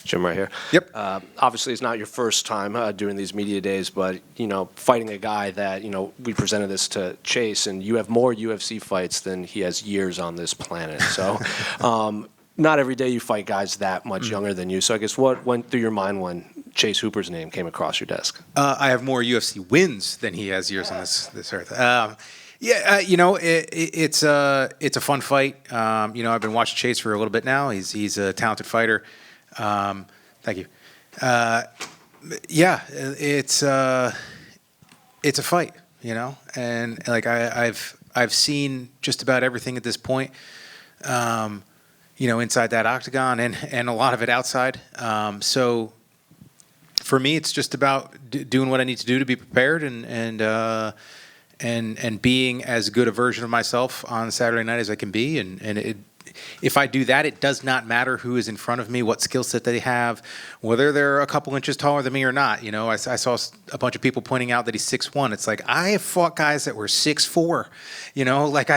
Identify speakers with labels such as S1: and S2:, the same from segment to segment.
S1: Jim right here.
S2: Yep.
S1: Obviously, it's not your first time doing these media days, but, fighting a guy that, we presented this to Chase, and you have more UFC fights than he has years on this planet. So not every day you fight guys that much younger than you. So I guess what went through your mind when Chase Hooper's name came across your desk?
S2: I have more UFC wins than he has years on this earth. It's a fun fight. I've been watching Chase for a little bit now. He's a talented fighter. Thank you. It's a fight, and like I've seen just about everything at this point. Inside that octagon and a lot of it outside. So for me, it's just about doing what I need to do to be prepared and being as good a version of myself on Saturday night as I can be. If I do that, it does not matter who is in front of me, what skill set they have, whether they're a couple inches taller than me or not. I saw a bunch of people pointing out that he's 6'1". It's like I have fought guys that were 6'4". Like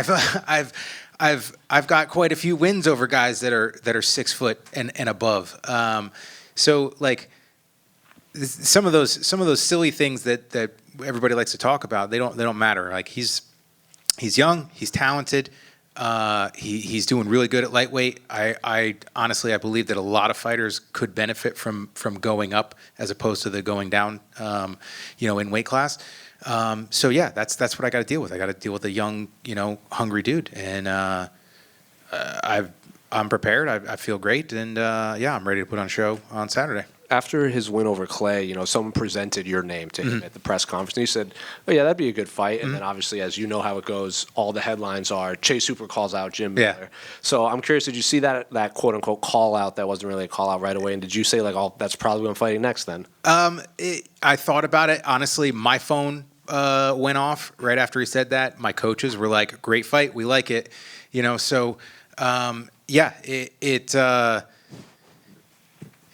S2: I've got quite a few wins over guys that are 6 foot and above. So like some of those silly things that everybody likes to talk about, they don't matter. Like he's young, he's talented. He's doing really good at lightweight. I honestly believe that a lot of fighters could benefit from going up as opposed to the going down, in weight class. So yeah, that's what I got to deal with. I got to deal with a young, hungry dude, and I'm prepared. I feel great, and I'm ready to put on a show on Saturday.
S1: After his win over Clay, someone presented your name to him at the press conference, and he said, "Oh yeah, that'd be a good fight." And then obviously, as you know how it goes, all the headlines are Chase Hooper calls out Jim Miller. Yeah. So I'm curious, did you see that quote unquote call out that wasn't really a call out right away? And did you say like, "Oh, that's probably what I'm fighting next"? Then
S2: I thought about it. Honestly, my phone went off right after he said that. My coaches were like, "Great fight, we like it," So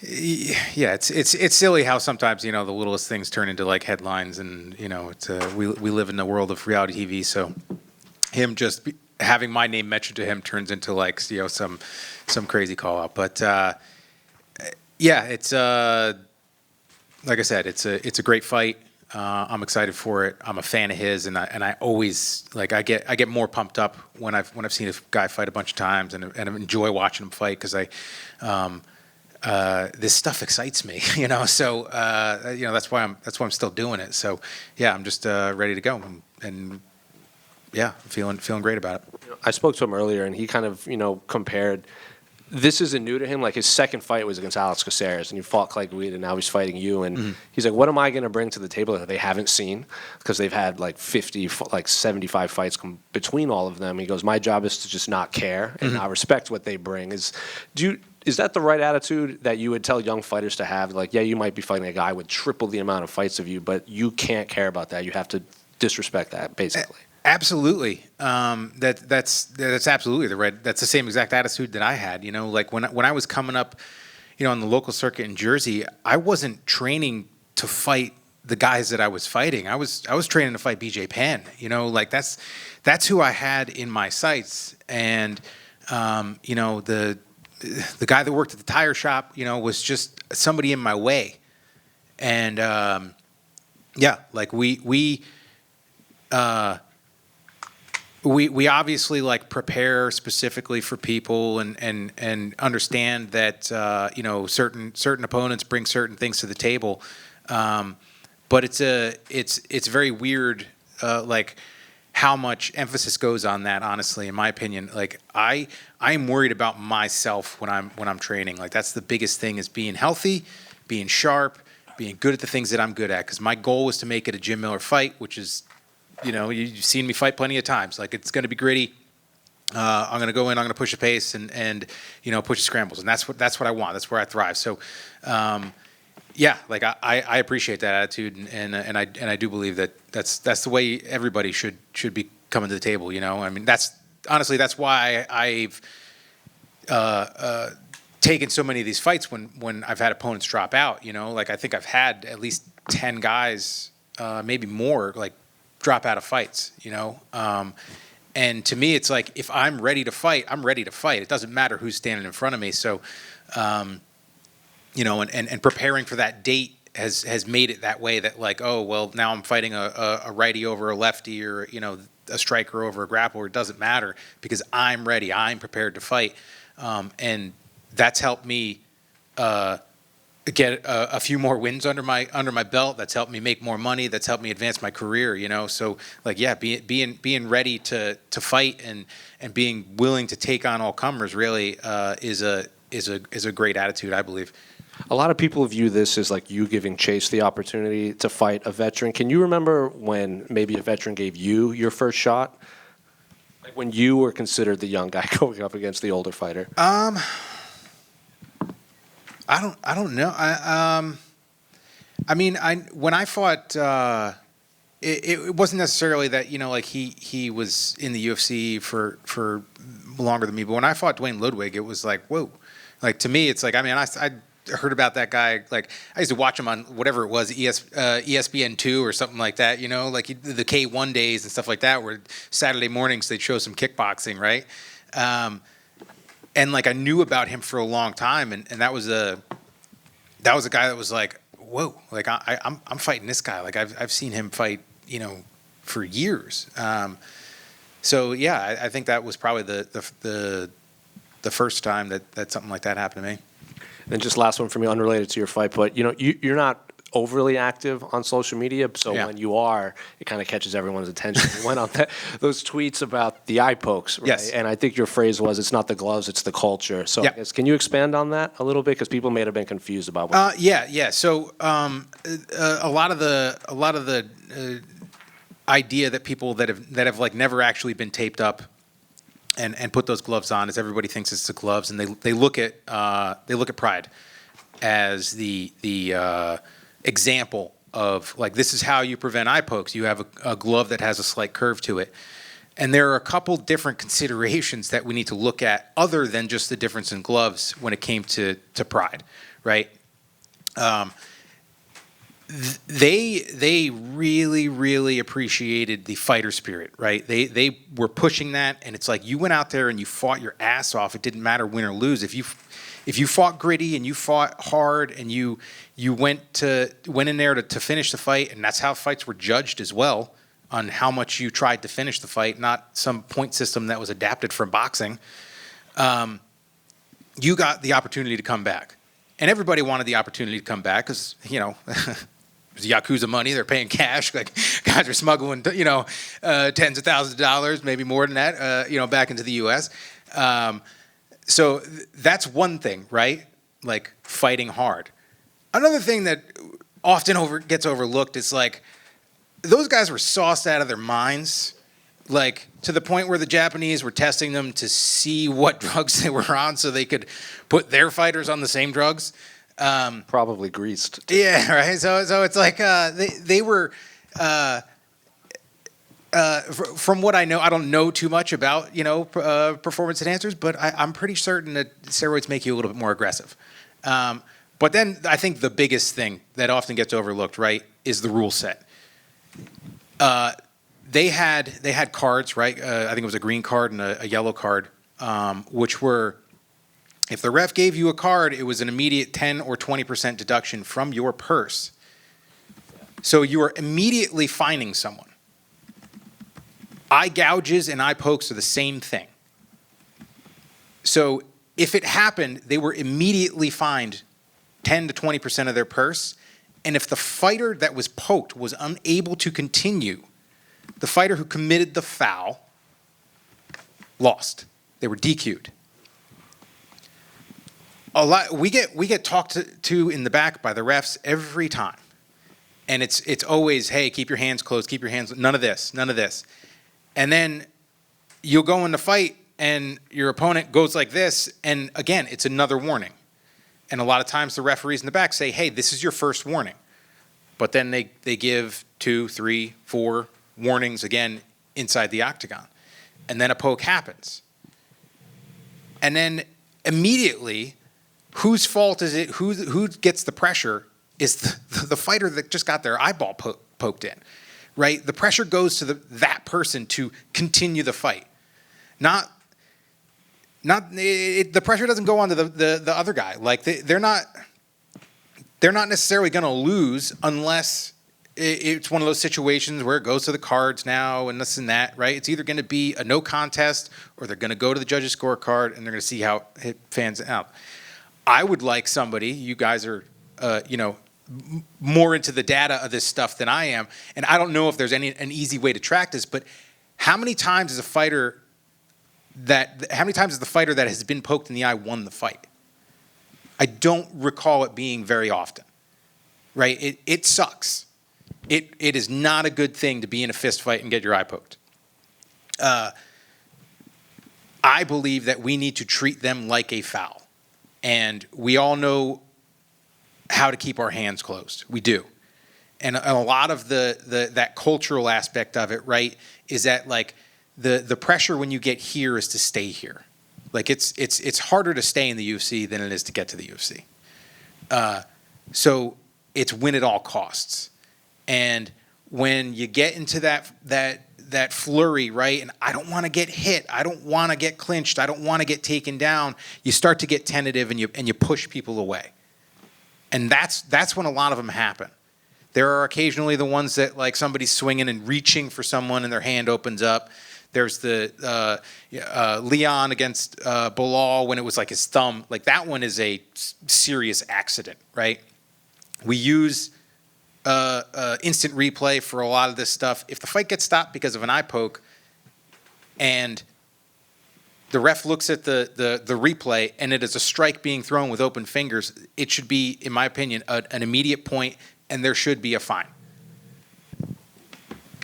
S2: it's silly how sometimes the littlest things turn into like headlines, and we live in the world of reality TV. So him just having my name mentioned to him turns into like some crazy call out. But it's like I said, it's a great fight. I'm excited for it. I'm a fan of his, and I always I get more pumped up when I've seen a guy fight a bunch of times, and I enjoy watching him fight because this stuff excites me, So that's why I'm still doing it. So yeah, I'm just ready to go, and yeah, feeling great about it.
S1: I spoke to him earlier, and he kind of compared. This isn't new to him. Like his second fight was against Alex Caceres, and he fought Clay Guida, and now he's fighting you. And he's like, "What am I going to bring to the table that they haven't seen?" Because they've had like 75 fights between all of them. He goes, "My job is to just not care and not respect what they bring." Is that the right attitude that you would tell young fighters to have? Like, yeah, you might be fighting a guy with triple the amount of fights of you, but you can't care about that. You have to disrespect that, basically.
S2: Absolutely. That's absolutely the right. That's the same exact attitude that I had. Like when I was coming up, on the local circuit in Jersey, I wasn't training to fight the guys that I was fighting. I was training to fight BJ Penn. Like that's who I had in my sights. And the guy that worked at the tire shop, was just somebody in my way. And like we obviously like prepare specifically for people and understand that certain opponents bring certain things to the table, but it's very weird like how much emphasis goes on that. Honestly, in my opinion, like I'm worried about myself when I'm training. Like that's the biggest thing, is being healthy, being sharp, being good at the things that I'm good at. Because my goal was to make it a Jim Miller fight, which is. You've seen me fight plenty of times. Like it's going to be gritty. I'm going to go in. I'm going to push a pace and push the scrambles, and that's what I want. That's where I thrive. So, like I appreciate that attitude, and I do believe that's the way everybody should be coming to the table. I mean that's why I've taken so many of these fights when I've had opponents drop out. Like I think I've had at least 10 guys, maybe more, like. Drop out of fights, and to me, it's like if I'm ready to fight, I'm ready to fight. It doesn't matter who's standing in front of me. So, and preparing for that date has made it that way, that like, oh, well, now I'm fighting a righty over a lefty, or, a striker over a grappler. It doesn't matter, because I'm ready. I'm prepared to fight. And that's helped me get a few more wins under my belt. That's helped me make more money. That's helped me advance my career, So like, yeah, being ready to fight and being willing to take on all comers really is a great attitude, I believe.
S1: A lot of people view this as like you giving Chase the opportunity to fight a veteran. Can you remember when maybe a veteran gave you your first shot? Like when you were considered the young guy going up against the older fighter?
S2: I don't know. When I fought, it wasn't necessarily that, like he was in the UFC for longer than me. But when I fought Dwayne Ludwig, it was like, whoa. Like, to me, it's like, I heard about that guy. Like, I used to watch him on whatever it was, ESPN2 or something like that, like the K1 days and stuff like that, where Saturday mornings they'd show some kickboxing, right? And like, I knew about him for a long time, and that was a guy that was like, whoa, like I'm fighting this guy. Like, I've seen him fight, for years. So yeah, I think that was probably the first time that something like that happened to me.
S1: And just last one for me, unrelated to your fight, but you're not overly active on social media, so when you are, it kind of catches everyone's attention. You went on those tweets about the eye pokes, right?
S2: Yes.
S1: And I think your phrase was, "It's not the gloves, it's the culture." So I guess, can you expand on that a little bit, because people may have been confused about what?
S2: Yeah. So a lot of the idea that people that have like never actually been taped up and put those gloves on is everybody thinks it's the gloves, and they look at Pride as the example of, like, this is how you prevent eye pokes. You have a glove that has a slight curve to it. And there are a couple different considerations that we need to look at, other than just the difference in gloves, when it came to Pride, right? They really, really appreciated the fighter spirit, right? They were pushing that, and it's like, you went out there and you fought your ass off. It didn't matter win or lose. If you fought gritty and you fought hard and you went in there to finish the fight, and that's how fights were judged as well, on how much you tried to finish the fight, not some point system that was adapted from boxing. You got the opportunity to come back, and everybody wanted the opportunity to come back, because it was Yakuza money. They're paying cash. Like, guys are smuggling, tens of thousands of dollars, maybe more than that, back into the U.S. So that's one thing, right? Like, fighting hard. Another thing that often gets overlooked is, like, those guys were sauced out of their minds, like, to the point where the Japanese were testing them to see what drugs they were on so they could put their fighters on the same drugs.
S1: Probably greased.
S2: Yeah, right. So it's like they were. From what I know, I don't know too much about performance enhancers, but I'm pretty certain that steroids make you a little bit more aggressive. But then I think the biggest thing that often gets overlooked, right, is the rule set. They had cards, right? I think it was a green card and a yellow card, which were, if the ref gave you a card, it was an immediate 10 or 20% deduction from your purse. So you are immediately fining someone. Eye gouges and eye pokes are the same thing. So if it happened, they were immediately fined 10 to 20% of their purse. And if the fighter that was poked was unable to continue, the fighter who committed the foul lost. They were DQ'd. We get talked to in the back by the refs every time, and it's always, hey, keep your hands closed, keep your hands, none of this, and then you'll go in the fight and your opponent goes like this, and again, it's another warning, and a lot of times the referees in the back say, hey, this is your first warning, but then they give 2, 3, 4 warnings again inside the octagon, and then a poke happens, and then immediately, whose fault is it? Who gets the pressure is the fighter that just got their eyeball poked in, right? The pressure goes to that person to continue the fight. The pressure doesn't go on to the other guy. Like, they're not they're not necessarily going to lose unless it's one of those situations where it goes to the cards now and this and that, right? It's either going to be a no contest or they're going to go to the judges' scorecard and they're going to see how it fans out. I would like somebody, you guys are, more into the data of this stuff than I am, and I don't know if there's an easy way to track this, but how many times has the fighter that has been poked in the eye won the fight? I don't recall it being very often, right? It sucks. It is not a good thing to be in a fist fight and get your eye poked. I believe that we need to treat them like a foul. And we all know how to keep our hands closed. We do. And a lot of that cultural aspect of it, right, is that like the pressure when you get here is to stay here. Like it's harder to stay in the UFC than it is to get to the UFC. So it's win at all costs. And when you get into that flurry, right, and I don't want to get hit, I don't want to get clinched, I don't want to get taken down, you start to get tentative and you push people away. And that's when a lot of them happen. There are occasionally the ones that like somebody's swinging and reaching for someone and their hand opens up. There's the Leon against Bilal when it was like his thumb. Like that one is a serious accident, right? We use instant replay for a lot of this stuff. If the fight gets stopped because of an eye poke and the ref looks at the replay and it is a strike being thrown with open fingers, it should be, in my opinion, an immediate point and there should be a fine.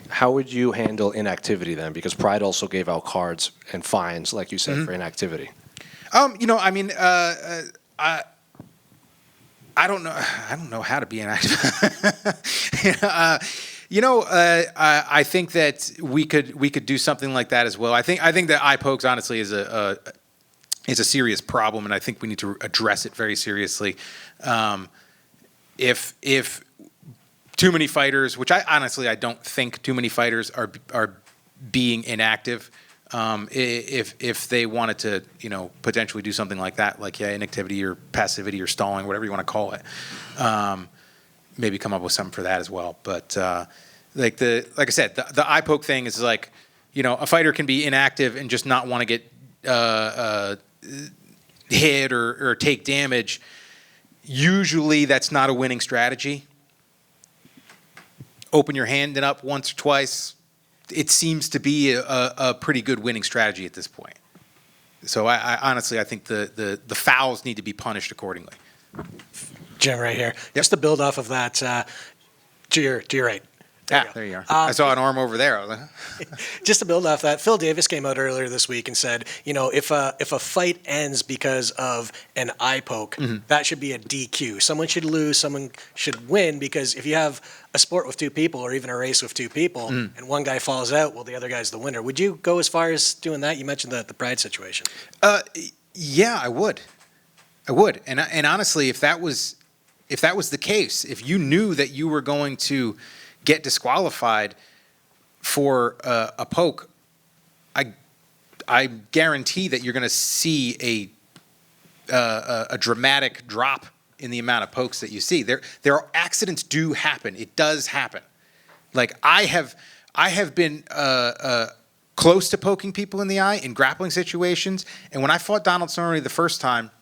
S1: How would you handle inactivity then? Because Pride also gave out cards and fines, like you said, for inactivity.
S2: I don't know how to be inactive. I think that we could do something like that as well. I think that eye pokes honestly is a serious problem, and I think we need to address it very seriously. If too many fighters, which I don't think too many fighters are being inactive. If they wanted to, potentially do something like that, like inactivity or passivity or stalling, whatever you want to call it, maybe come up with something for that as well. But like I said, the eye poke thing is like, a fighter can be inactive and just not want to get hit or take damage. Usually, that's not a winning strategy. Open your hand up once or twice. It seems to be a pretty good winning strategy at this point. So I honestly, I think the fouls need to be punished accordingly.
S3: Jim, right here. Yep. Just to build off of that, to your right.
S2: There you are. I saw an arm over there.
S3: Just to build off that, Phil Davis came out earlier this week and said, if a fight ends because of an eye poke, that should be a DQ. Someone should lose, someone should win, because if you have a sport with two people or even a race with two people and one guy falls out, well, the other guy's the winner. Would you go as far as doing that? You mentioned the Pride situation.
S2: Yeah, I would. And honestly, if that was the case, if you knew that you were going to get disqualified for a poke, I guarantee that you're going to see a dramatic drop in the amount of pokes that you see. There are accidents do happen. It does happen. Like I have been close to poking people in the eye in grappling situations, and when I fought Donald Cerrone the first time,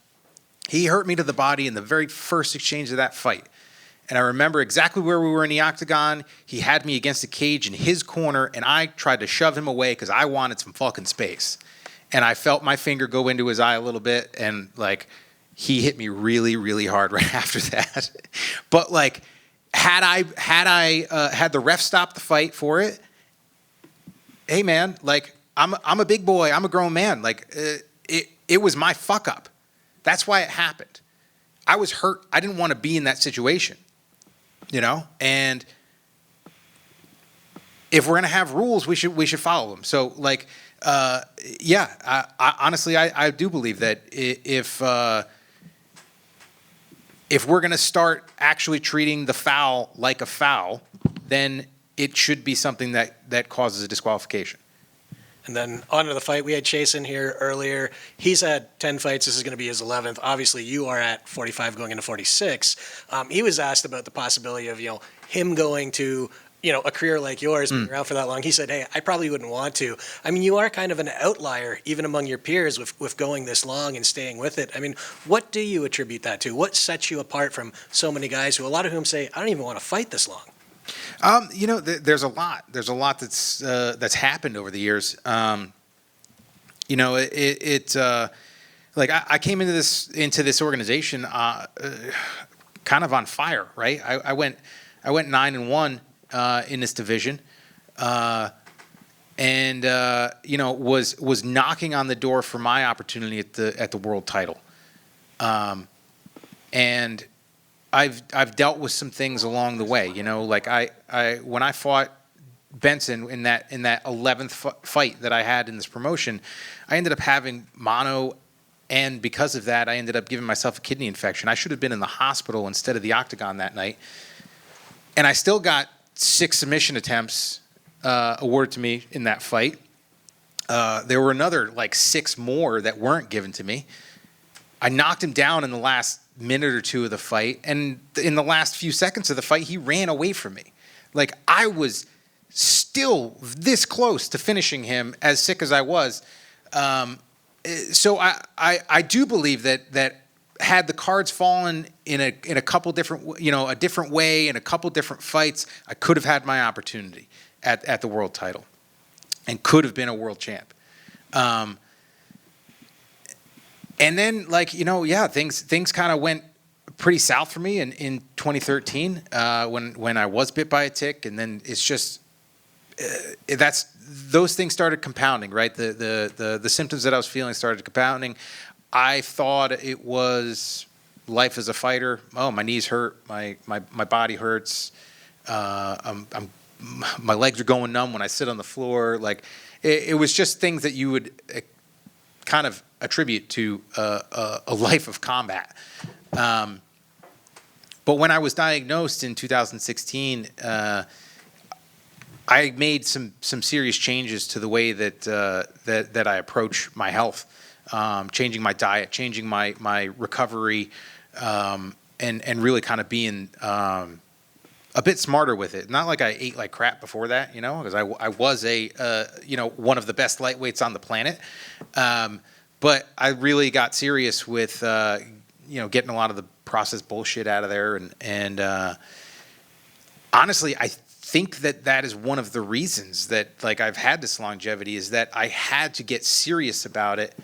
S2: he hurt me to the body in the very first exchange of that fight. And I remember exactly where we were in the octagon. He had me against the cage in his corner, and I tried to shove him away because I wanted some fucking space. And I felt my finger go into his eye a little bit, and like he hit me really, really hard right after that. But like, had I had the ref stop the fight for it, hey man, like I'm a big boy, I'm a grown man. Like it was my fuck up. That's why it happened. I was hurt. I didn't want to be in that situation. And if we're gonna have rules, we should follow them. So, like, I honestly, I do believe that if we're gonna start actually treating the foul like a foul, then it should be something that causes a disqualification.
S3: And then on to the fight. We had Chase in here earlier. He's had 10 fights. This is going to be his 11th. Obviously, you are at 45 going into 46. He was asked about the possibility of, him going to, a career like yours, being around for that long. He said, hey, I probably wouldn't want to. I mean, you are kind of an outlier, even among your peers, with going this long and staying with it. I mean, what do you attribute that to? What sets you apart from so many guys who, a lot of whom say, I don't even want to fight this long?
S2: There's a lot. There's a lot that's happened over the years. I came into this organization kind of on fire, right? I went 9-1 in this division, and was knocking on the door for my opportunity at the world title, and I've dealt with some things along the way, when I fought Benson in that 11th fight that I had in this promotion, I ended up having mono, and because of that, I ended up giving myself a kidney infection. I should have been in the hospital instead of the octagon that night, and I still got 6 submission attempts awarded to me in that fight. There were another 6 more that weren't given to me. I knocked him down in the last minute or two of the fight, and in the last few seconds of the fight, he ran away from me. I was still this close to finishing him, as sick as I was. So I do believe that had the cards fallen in a couple different, a different way, in a couple different fights, I could have had my opportunity at the world title, and could have been a world champ. And then, things kind of went pretty south for me in 2013 when I was bit by a tick, and then it's just those things started compounding, right? The symptoms that I was feeling started compounding. I thought it was life as a fighter. Oh, my knees hurt, my body hurts. My legs are going numb when I sit on the floor. It was just things that you would kind of attribute to a life of combat. But when I was diagnosed in 2016, I made some serious changes to the way that I approach my health, changing my diet, changing my recovery, and really kind of being a bit smarter with it. Not like I ate like crap before that, because I was one of the best lightweights on the planet. But I really got serious with, getting a lot of the processed bullshit out of there. And honestly, I think that is one of the reasons that I've had this longevity, is that I had to get serious about it,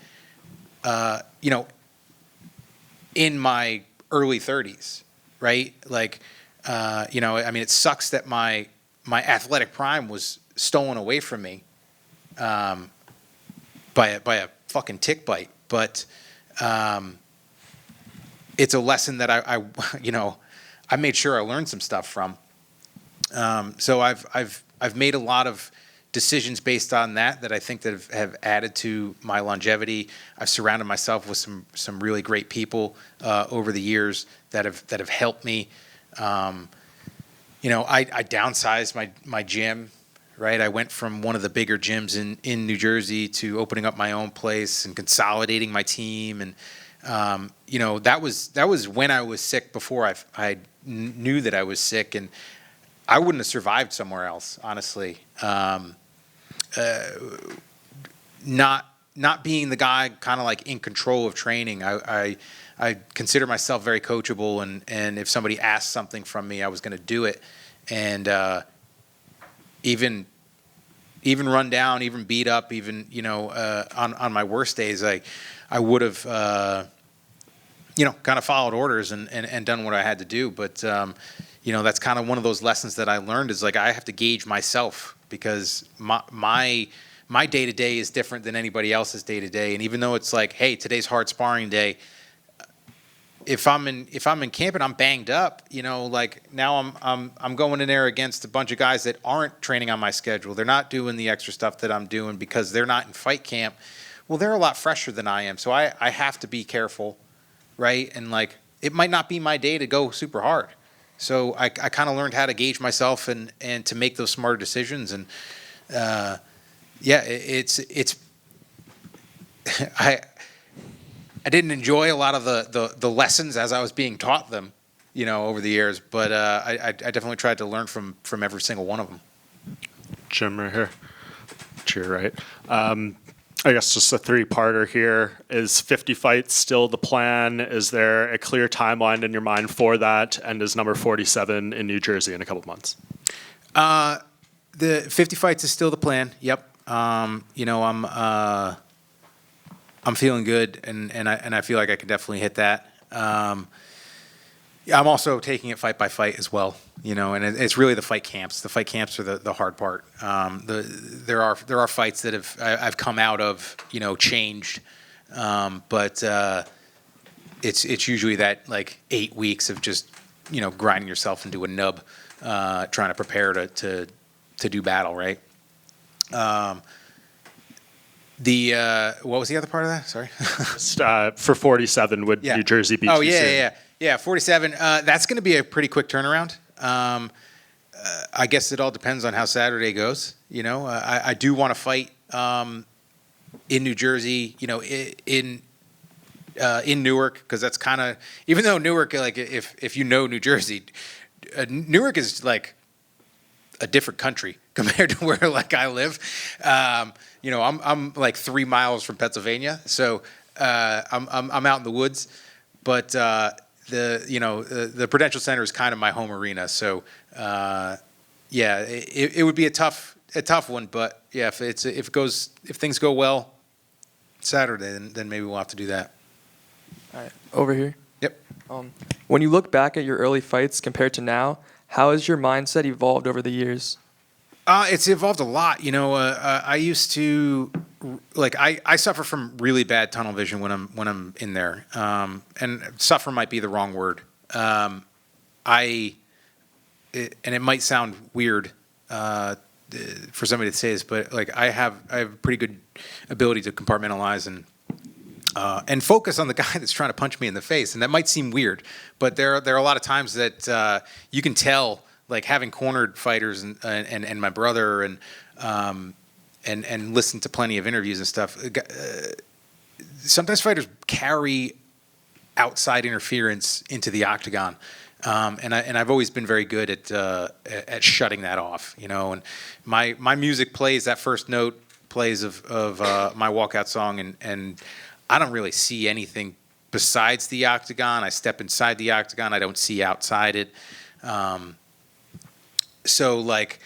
S2: in my early 30s, right? It sucks that my athletic prime was stolen away from me by a fucking tick bite, but it's a lesson that I made sure I learned some stuff from. So I've made a lot of decisions based on that I think that have added to my longevity. I've surrounded myself with some really great people over the years that have helped me. I downsized my gym, right? I went from one of the bigger gyms in New Jersey to opening up my own place and consolidating my team. And, that was when I was sick, before I knew that I was sick, and I wouldn't have survived somewhere else, honestly. Not being the guy kind of in control of training. I consider myself very coachable, and if somebody asked something from me, I was going to do it. And even run down, even beat up, even on my worst days, I would have kind of followed orders and done what I had to do. But that's kind of one of those lessons that I learned, is I have to gauge myself, because my day-to-day is different than anybody else's day-to-day. And even though it's hey, today's hard sparring day, if I'm in camp and I'm banged up, now I'm going in there against a bunch of guys that aren't training on my schedule. They're not doing the extra stuff that I'm doing because they're not in fight camp. Well, they're a lot fresher than I am, so I have to be careful, right? And it might not be my day to go super hard. So I kind of learned how to gauge myself and to make those smarter decisions. And Yeah, it's I didn't enjoy a lot of the lessons as I was being taught them, over the years, but I definitely tried to learn from every single one of them.
S4: Jim right here. Cheer, right? I guess just a three-parter here. Is 50 fights still the plan? Is there a clear timeline in your mind for that? And is number 47 in New Jersey in a couple of months?
S2: The 50 fights is still the plan. Yep. I'm feeling good, and I feel like I can definitely hit that. I'm also taking it fight by fight as well, and it's really the fight camps. The fight camps are the hard part. There are fights that I've come out of, changed, but it's usually that like 8 weeks of just grinding yourself into a nub, trying to prepare to do battle, right? What was the other part of that? Sorry.
S4: For 47, would New Jersey be too soon?
S2: Yeah, 47. That's going to be a pretty quick turnaround. I guess it all depends on how Saturday goes. I do want to fight in New Jersey. In Newark, because that's kind of, even though Newark, like if New Jersey, Newark is like a different country compared to where like I live. I'm like 3 miles from Pennsylvania, so I'm out in the woods, but the Prudential Center is kind of my home arena. So it would be a tough one, but yeah, if things go well Saturday, then maybe we'll have to do that.
S5: All right, over here.
S2: Yep.
S5: When you look back at your early fights compared to now, how has your mindset evolved over the years?
S2: It's evolved a lot. I used to I suffer from really bad tunnel vision when I'm in there. And suffer might be the wrong word. And it might sound weird for somebody to say this, but like I have a pretty good ability to compartmentalize and focus on the guy that's trying to punch me in the face. And that might seem weird, but there are a lot of times that you can tell, like having cornered fighters and my brother and listened to plenty of interviews and stuff. Sometimes fighters carry outside interference into the octagon, and I've always been very good at shutting that off. And my music plays, that first note plays of my walkout song, and I don't really see anything besides the octagon. I step inside the octagon. I don't see outside it. So like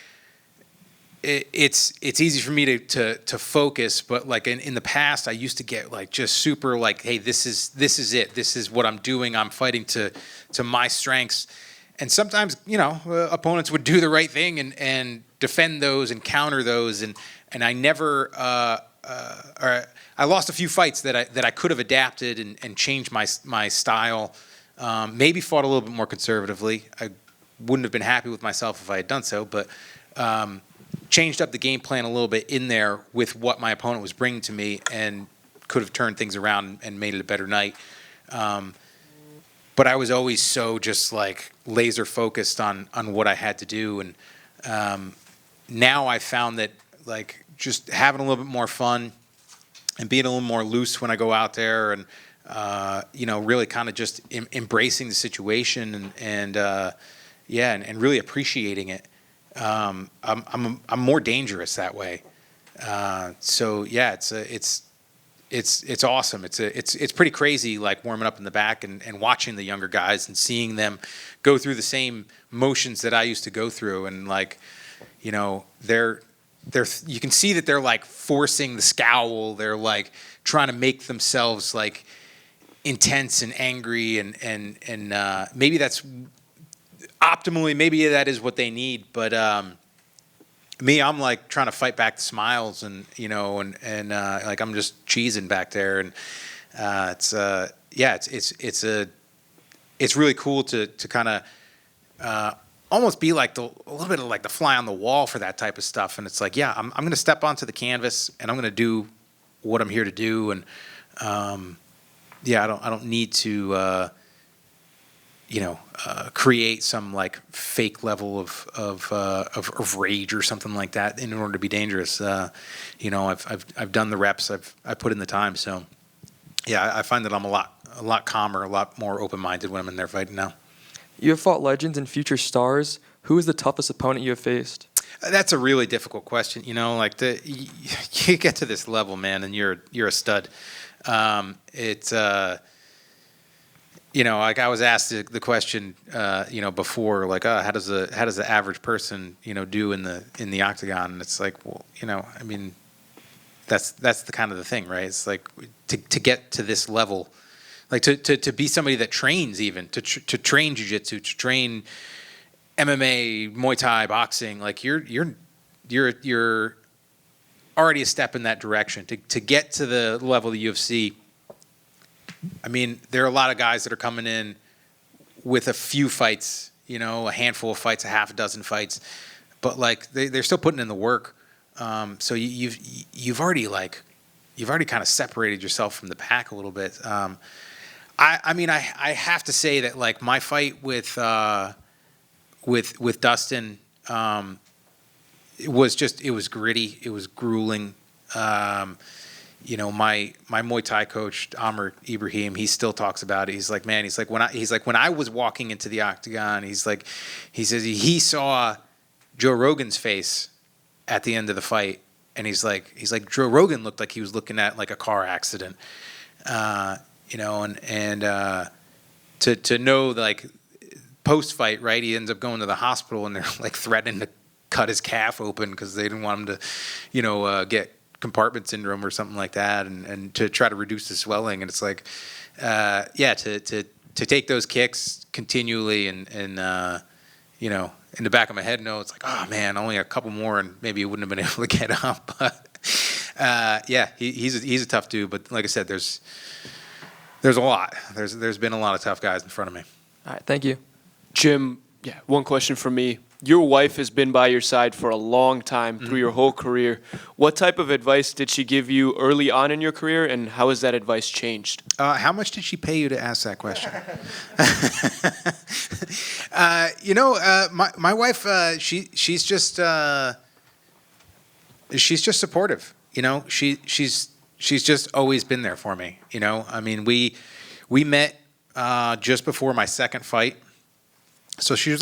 S2: it's easy for me to focus, but like in the past I used to get like just super like, hey, this is it. This is what I'm doing. I'm fighting to my strengths. And sometimes, opponents would do the right thing and defend those and counter those, and I never I lost a few fights that I could have adapted and changed my style. Maybe fought a little bit more conservatively. I wouldn't have been happy with myself if I had done so, but changed up the game plan a little bit in there with what my opponent was bringing to me, and could have turned things around and made it a better night. But I was always so just like laser focused on what I had to do, and now I found that like just having a little bit more fun and being a little more loose when I go out there, and really kind of just embracing the situation and really appreciating it. I'm more dangerous that way. So yeah, it's awesome. It's pretty crazy, like warming up in the back and watching the younger guys and seeing them go through the same motions that I used to go through, and like, they're you can see that they're like forcing the scowl. They're like trying to make themselves like intense and angry, and maybe that's optimally, maybe that is what they need, but me, I'm like trying to fight back the smiles, and like I'm just cheesing back there, and it's really cool to kind of almost be like a little bit of like the fly on the wall for that type of stuff. And it's like, yeah, I'm going to step onto the canvas and I'm going to do what I'm here to do, and I don't need to create some like fake level of rage or something like that in order to be dangerous. I've done the reps, I put in the time. So yeah, I find that I'm a lot calmer, a lot more open-minded when I'm in there fighting now.
S5: You have fought legends and future stars. Who is the toughest opponent you have faced?
S2: That's a really difficult question. You get to this level, man, and you're a stud. Like I was asked the question, before, like, how does the average person, do in the octagon? And it's like, well, I mean, that's the kind of the thing, right? It's like to get to this level, like to be somebody that trains, even to train jiu-jitsu, to train MMA, Muay Thai, boxing, like you're already a step in that direction. To get to the level of the UFC, I mean, there are a lot of guys that are coming in with a few fights, a handful of fights, a half a dozen fights, but like they're still putting in the work. So you've already kind of separated yourself from the pack a little bit. I mean, I have to say that like my fight with Dustin, it was gritty. It was grueling. My Muay Thai coach, Amr Ibrahim, he still talks about it. He's like, man, when I was walking into the octagon, he says he saw Joe Rogan's face at the end of the fight. And he's like, Joe Rogan looked like he was looking at like a car accident, to know like post fight, right? He ends up going to the hospital and they're like threatening to cut his calf open because they didn't want him to, get compartment syndrome or something like that, and to try to reduce the swelling. And it's like, to take those kicks continually and in the back of my head, it's like, oh man, only a couple more and maybe he wouldn't have been able to get up. But he's a tough dude. But like I said, there's a lot. There's been a lot of tough guys in front of me.
S5: All right, thank you.
S6: Jim, one question from me. Your wife has been by your side for a long time through your whole career. What type of advice did she give you early on in your career, and how has that advice changed?
S2: How much did she pay you to ask that question? My wife, she's just supportive. She's just always been there for me. I mean, we met just before my second fight, so she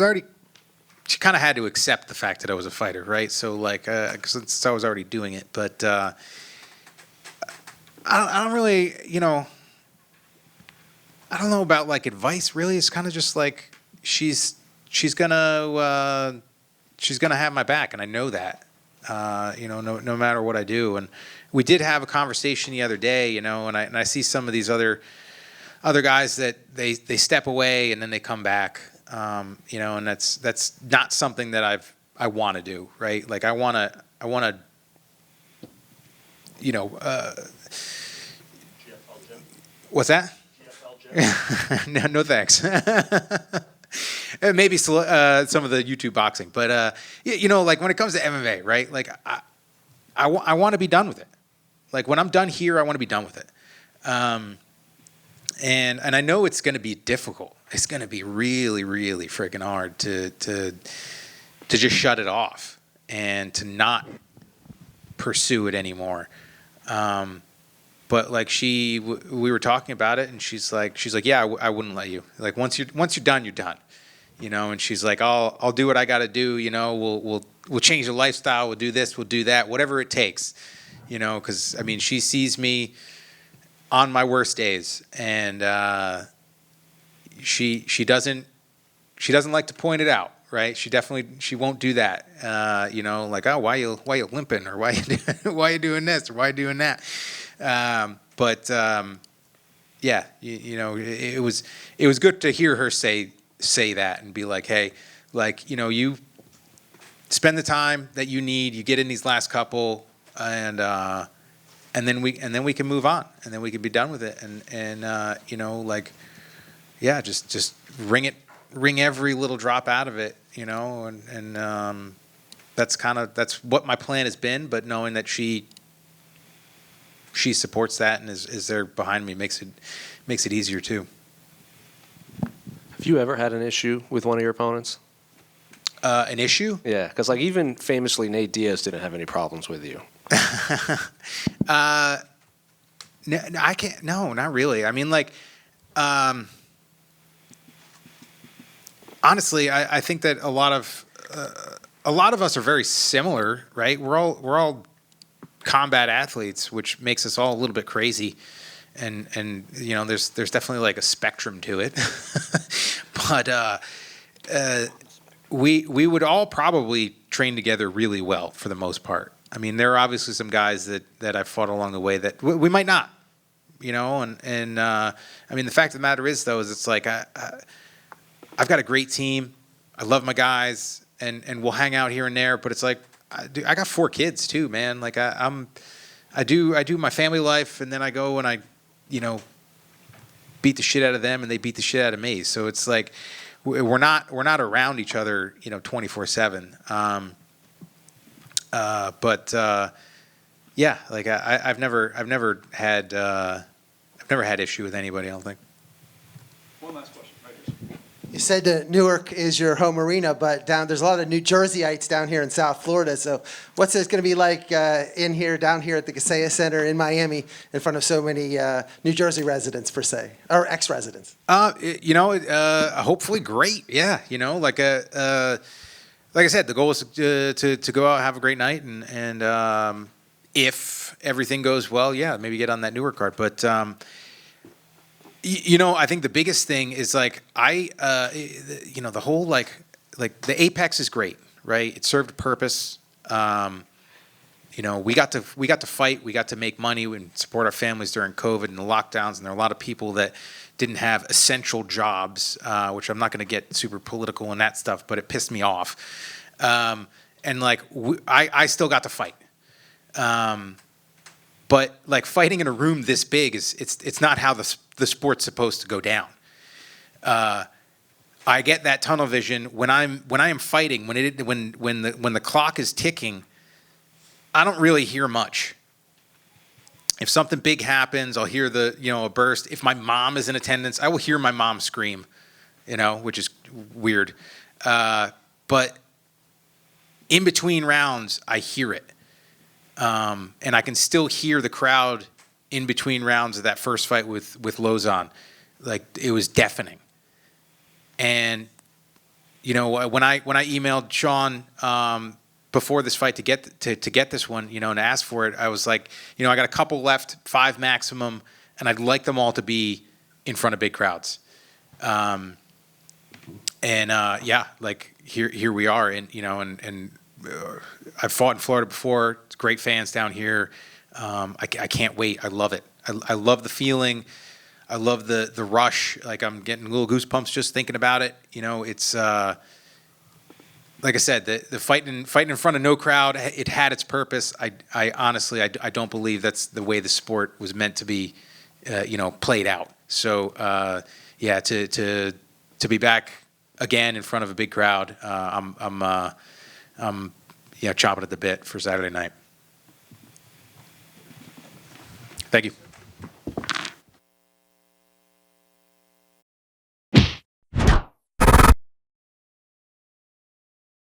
S2: kind of had to accept the fact that I was a fighter, right? So like, since I was already doing it, but I don't really, I don't know about like advice. Really, it's kind of just like she's gonna have my back, and I know that, no matter what I do. And we did have a conversation the other day, and I see some of these other guys that they step away and then they come back. And that's not something that I want to do, right? Like I want to, what's that? No, thanks. Maybe some of the YouTube boxing, but like when it comes to MMA, right? Like I want to be done with it. Like when I'm done here, I want to be done with it. And I know it's going to be difficult. It's going to be really, really freaking hard to just shut it off and to not pursue it anymore. But like we were talking about it, and she's like, yeah, I wouldn't let you. Like once you're done, you're done. And she's like, I'll do what I got to do. We'll change the lifestyle. We'll do this. We'll do that. Whatever it takes. Because I mean, she sees me on my worst days, and she doesn't like to point it out, right? She won't do that. Like, oh, why you limping, or why you doing this, or why you doing that? It was good to hear her say that and be like, hey, like, you spend the time that you need, you get in these last couple, and then we can move on, and then we can be done with it, and just wring every little drop out of it, and that's what my plan has been. But knowing that she supports that and is there behind me makes it easier too.
S1: Have you ever had an issue with one of your opponents?
S2: An issue?
S1: Yeah, because like even famously Nate Diaz didn't have any problems with you.
S2: No, I can't. No, not really. I mean, like, honestly, I think that a lot of us are very similar, right? We're all combat athletes, which makes us all a little bit crazy, and you know, there's definitely like a spectrum to it, but we would all probably train together really well for the most part. I mean, there are obviously some guys that I've fought along the way that we might not, you know, and I mean, the fact of the matter is, though, is it's like I've got a great team. I love my guys, and we'll hang out here and there. But it's like I got 4 kids too, man. Like I do my family life, and then I go and I, you know, beat the shit out of them, and they beat the shit out of me. So it's like we're not around each other, you know, 24/7. But yeah, like I've never had issue with anybody, I don't think.
S6: One last question, right here.
S7: You said that Newark is your home arena, but there's a lot of New Jerseyites down here in South Florida. So what's it going to be like down here at the Kaseya Center in Miami in front of so many New Jersey residents, per se, or ex-residents?
S2: You know, hopefully great. Yeah, you know, like I said, the goal is to go out and have a great night, and if everything goes well, yeah, maybe get on that Newark card. But you know, I think the biggest thing is like you know, the whole like the Apex is great, right? It served a purpose. You know, we got to fight, we got to make money and support our families during COVID and the lockdowns, and there are a lot of people that didn't have essential jobs, which I'm not going to get super political and that stuff, but it pissed me off. And like I still got to fight. But like fighting in a room this big it's not how the sport's supposed to go down. I get that tunnel vision when I am fighting, when the clock is ticking. I don't really hear much. If something big happens, I'll hear a burst. If my mom is in attendance, I will hear my mom scream, you know, which is weird. But in between rounds, I hear it. And I can still hear the crowd in between rounds of that first fight with Lozon. Like, it was deafening. And, you know, when I emailed Sean before this fight to get this one, you know, and ask for it, I was like, you know, I got a couple left, 5 maximum, and I'd like them all to be in front of big crowds. Yeah, like here we are, and you know, and I've fought in Florida before. It's great fans down here. I can't wait. I love it. I love the feeling. I love the rush. Like, I'm getting little goosebumps just thinking about it. You know, it's like I said, the fighting in front of no crowd, it had its purpose. I honestly don't believe that's the way the sport was meant to be, you know, played out. So yeah, to be back again in front of a big crowd, I'm chomping at the bit for Saturday night. Thank you.